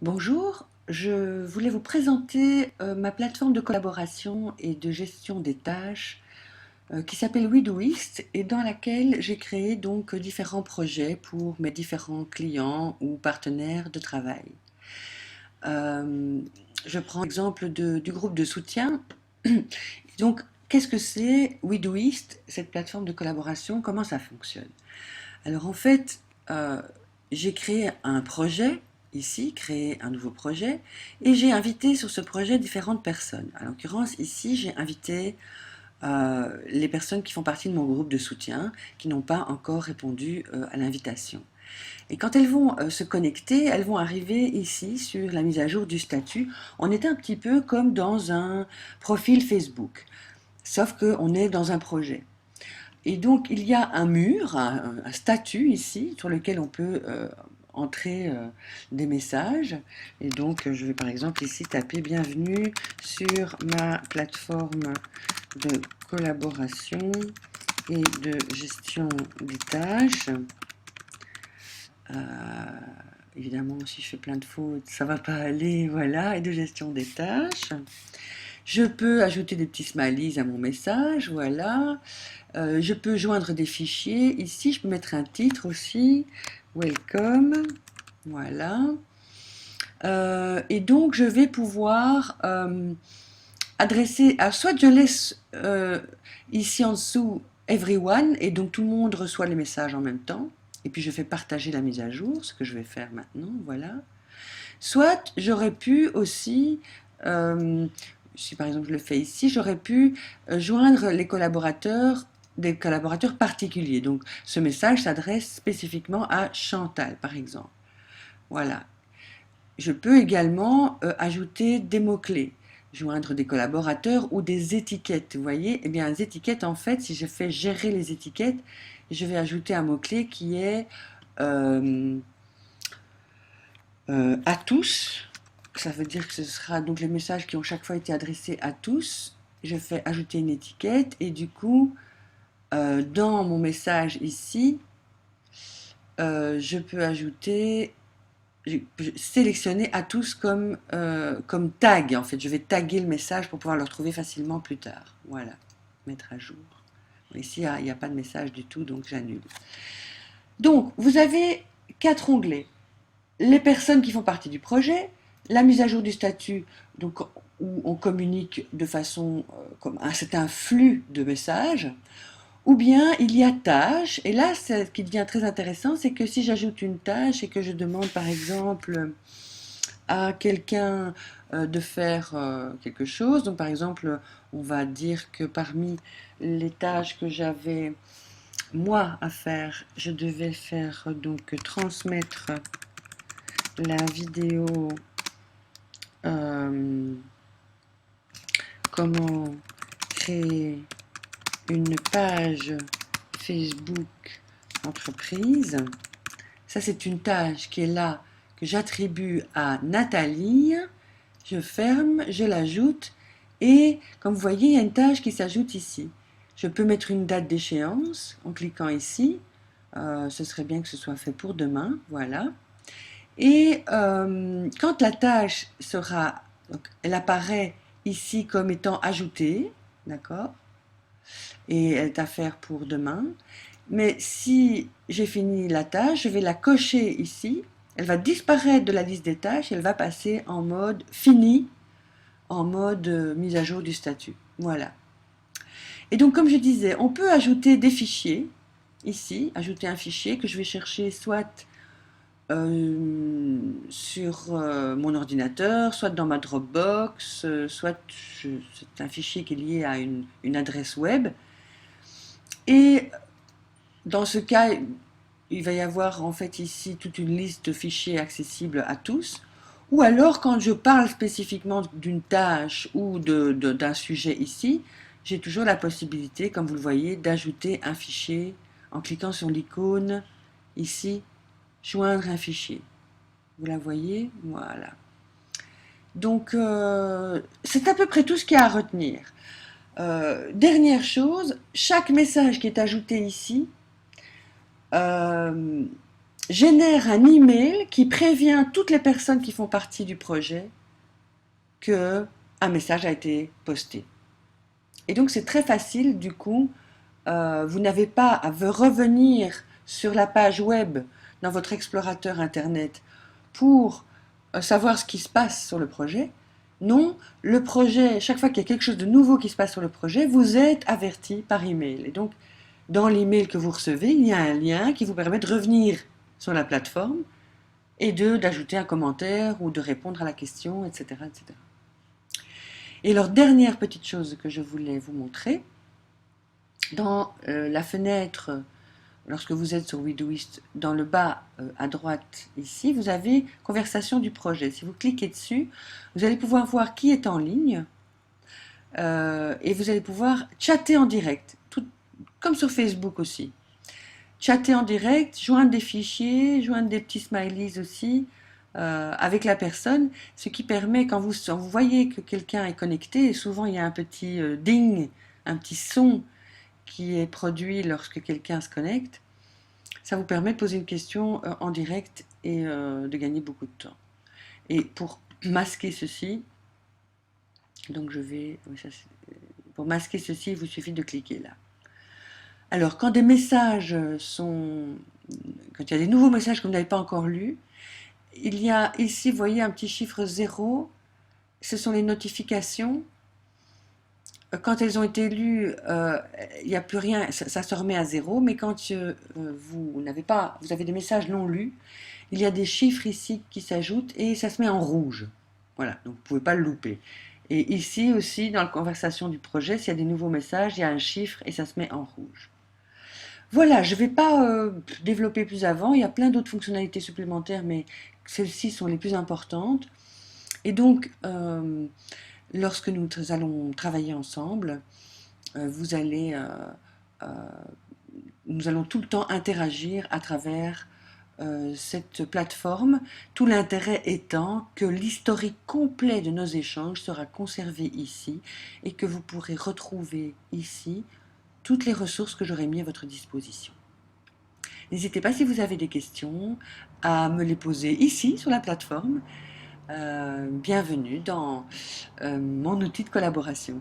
Bonjour, je voulais vous présenter ma plateforme de collaboration et de gestion des tâches qui s'appelle WeDoist et dans laquelle j'ai créé donc différents projets pour mes différents clients ou partenaires de travail. Euh, je prends l'exemple du groupe de soutien. Donc, qu'est-ce que c'est WeDoist, cette plateforme de collaboration? Comment ça fonctionne? Alors en fait, j'ai créé un projet ici, créé un nouveau projet, et j'ai invité sur ce projet différentes personnes. En l'occurrence, ici, j'ai invité les personnes qui font partie de mon groupe de soutien, qui n'ont pas encore répondu à l'invitation. Et quand elles vont se connecter, elles vont arriver ici sur la mise à jour du statut. On est un petit peu comme dans un profil Facebook, sauf qu'on est dans un projet. Et donc, il y a un mur, un statut ici, sur lequel on peut entrer des messages. Et donc, je vais par exemple ici taper bienvenue sur ma plateforme de collaboration et de gestion des tâches. Euh, Évidemment, si je fais plein de fautes, ça va pas aller, voilà, et de gestion des tâches. Je peux ajouter des petits smileys à mon message, voilà. Je peux joindre des fichiers. Ici, je peux mettre un titre aussi. Welcome. Voilà. Et donc, je vais pouvoir adresser à soit je laisse ici en dessous everyone et donc tout le monde reçoit les messages en même temps. Et puis je fais partager la mise à jour, ce que je vais faire maintenant. Voilà. Soit j'aurais pu aussi, si par exemple je le fais ici, j'aurais pu joindre les collaborateurs, des collaborateurs particuliers. Donc ce message s'adresse spécifiquement à Chantal, par exemple. Voilà. Je peux également ajouter des mots-clés, joindre des collaborateurs ou des étiquettes. Vous voyez, eh bien, les étiquettes, en fait, si je fais gérer les étiquettes, je vais ajouter un mot-clé qui est euh, à tous. Ça veut dire que ce sera donc les messages qui ont chaque fois été adressés à tous. Je fais ajouter une étiquette et du coup, dans mon message ici, je peux ajouter, sélectionner à tous comme tag. En fait, je vais taguer le message pour pouvoir le retrouver facilement plus tard. Voilà, mettre à jour. Ici, il n'y a pas de message du tout, donc j'annule. Donc, vous avez 4 onglets. Les personnes qui font partie du projet, la mise à jour du statut, donc où on communique de façon comme c'est un flux de messages, ou bien il y a tâches, et là ce qui devient très intéressant, c'est que si j'ajoute une tâche et que je demande par exemple à quelqu'un de faire quelque chose, donc par exemple on va dire que parmi les tâches que j'avais moi à faire, je devais faire donc transmettre la vidéo euh, comment créer une page Facebook entreprise. Ça, c'est une tâche qui est là, que j'attribue à Nathalie. Je ferme, je l'ajoute et comme vous voyez, il y a une tâche qui s'ajoute ici. Je peux mettre une date d'échéance en cliquant ici. Ce serait bien que ce soit fait pour demain, voilà. Et quand la tâche sera, donc, elle apparaît ici comme étant ajoutée, d'accord, et elle est à faire pour demain. Mais si j'ai fini la tâche, je vais la cocher ici. Elle va disparaître de la liste des tâches et elle va passer en mode fini, en mode mise à jour du statut. Voilà. Et donc, comme je disais, on peut ajouter des fichiers ici, ajouter un fichier que je vais chercher soit sur mon ordinateur, soit dans ma Dropbox, soit c'est un fichier qui est lié à une adresse web. Et dans ce cas, il va y avoir en fait ici toute une liste de fichiers accessibles à tous. Ou alors quand je parle spécifiquement d'une tâche ou d'un sujet ici, j'ai toujours la possibilité, comme vous le voyez, d'ajouter un fichier en cliquant sur l'icône ici, joindre un fichier. Vous la voyez? Voilà. Donc, c'est à peu près tout ce qu'il y a à retenir. Dernière chose, chaque message qui est ajouté ici, euh, génère un email qui prévient toutes les personnes qui font partie du projet que un message a été posté. Et donc c'est très facile, du coup, vous n'avez pas à revenir sur la page web dans votre explorateur Internet pour savoir ce qui se passe sur le projet. Non, le projet, chaque fois qu'il y a quelque chose de nouveau qui se passe sur le projet, vous êtes averti par email. Et donc, dans l'email que vous recevez, il y a un lien qui vous permet de revenir sur la plateforme et d'ajouter un commentaire ou de répondre à la question, etc., etc. Et alors, dernière petite chose que je voulais vous montrer, dans la fenêtre, lorsque vous êtes sur WeDoist, dans le bas à droite ici, vous avez conversation du projet. Si vous cliquez dessus, vous allez pouvoir voir qui est en ligne et vous allez pouvoir chatter en direct, tout, comme sur Facebook aussi. Chatter en direct, joindre des fichiers, joindre des petits smileys aussi avec la personne, ce qui permet, quand vous voyez que quelqu'un est connecté, et souvent il y a un petit ding, un petit son qui est produit lorsque quelqu'un se connecte, ça vous permet de poser une question en direct et de gagner beaucoup de temps. Et pour masquer ceci, donc je vais, pour masquer ceci, il vous suffit de cliquer là. Alors, quand des messages quand il y a des nouveaux messages que vous n'avez pas encore lus, il y a ici, vous voyez, un petit chiffre 0, ce sont les notifications. Quand elles ont été lues, il n'y a plus rien, ça se remet à 0, mais quand vous avez des messages non lus, il y a des chiffres ici qui s'ajoutent et ça se met en rouge. Voilà, donc vous ne pouvez pas le louper. Et ici aussi, dans la conversation du projet, s'il y a des nouveaux messages, il y a un chiffre et ça se met en rouge. Voilà, je ne vais pas développer plus avant, il y a plein d'autres fonctionnalités supplémentaires, mais celles-ci sont les plus importantes. Et donc, lorsque nous allons travailler ensemble, euh, nous allons tout le temps interagir à travers cette plateforme, tout l'intérêt étant que l'historique complet de nos échanges sera conservé ici et que vous pourrez retrouver ici toutes les ressources que j'aurai mis à votre disposition. N'hésitez pas, si vous avez des questions, à me les poser ici sur la plateforme. Bienvenue dans mon outil de collaboration.